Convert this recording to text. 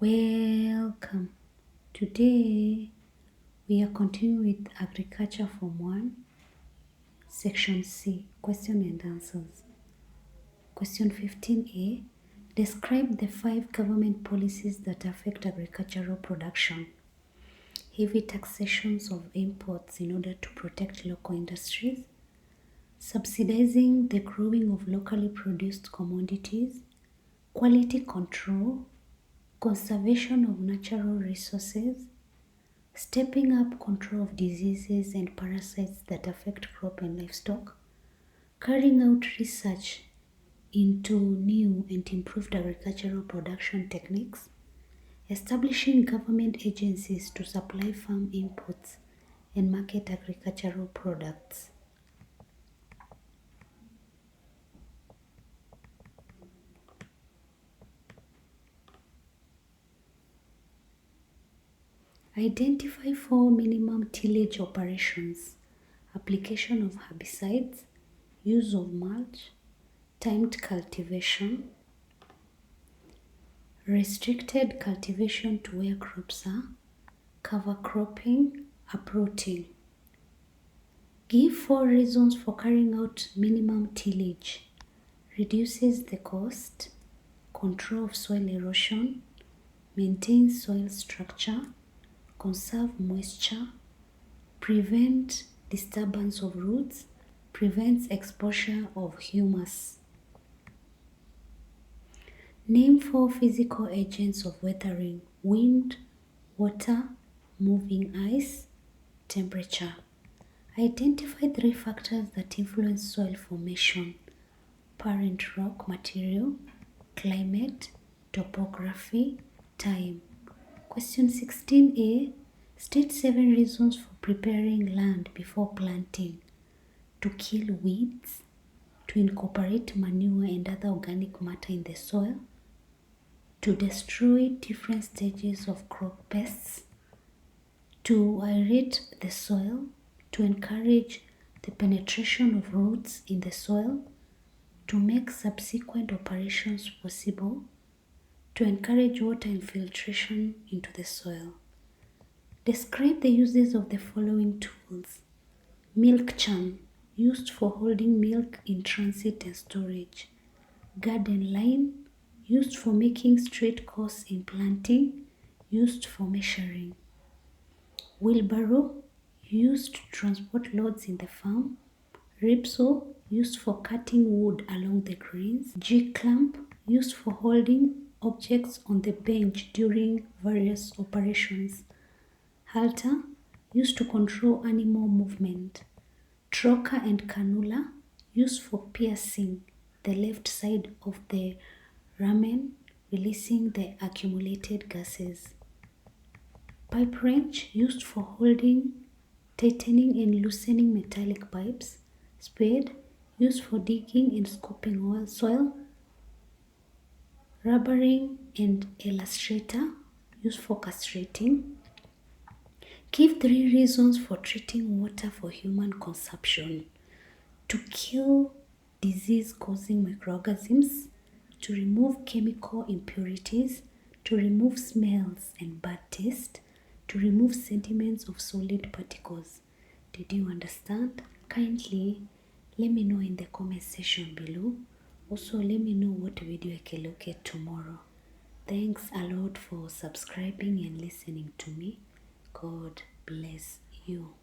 Welcome. Today we are continuing with Agriculture Form 1, Section C, Question and Answers. Question 15a. Describe the 5 government policies that affect agricultural production. Heavy taxations of imports in order to protect local industries. Subsidizing the growing of locally produced commodities. Quality control. Conservation of natural resources, stepping up control of diseases and parasites that affect crop and livestock, carrying out research into new and improved agricultural production techniques, establishing government agencies to supply farm inputs and market agricultural products. Identify 4 minimum tillage operations: application of herbicides, use of mulch, timed cultivation, restricted cultivation to where crops are, cover cropping, uprooting. Give 4 reasons for carrying out minimum tillage: reduces the cost, control of soil erosion, maintains soil structure, conserve moisture, prevent disturbance of roots, prevents exposure of humus. Name 4 physical agents of weathering: wind, water, moving ice, temperature. Identify 3 factors that influence soil formation: parent rock material, climate, topography, time. Question 16a. State 7 reasons for preparing land before planting: to kill weeds, to incorporate manure and other organic matter in the soil, to destroy different stages of crop pests, to aerate the soil, to encourage the penetration of roots in the soil, to make subsequent operations possible, to encourage water infiltration into the soil. Describe the uses of the following tools: milk churn, used for holding milk in transit and storage; garden line, used for making straight course in planting, used for measuring; wheelbarrow, used to transport loads in the farm; ripsaw, used for cutting wood along the greens; G-clamp, used for holding objects on the bench during various operations; halter, used to control animal movement; trocar and cannula, used for piercing the left side of the ramen, releasing the accumulated gases; pipe wrench, used for holding, tightening and loosening metallic pipes; spade, used for digging and scooping soil; rubbering and illustrator, used for castrating. Give 3 reasons for treating water for human consumption: to kill disease-causing microorganisms, to remove chemical impurities, to remove smells and bad taste, to remove sediments of solid particles. Did you understand? Kindly let me know in the comment section below. Also, let me know what video I can look at tomorrow. Thanks a lot for subscribing and listening to me. God bless you.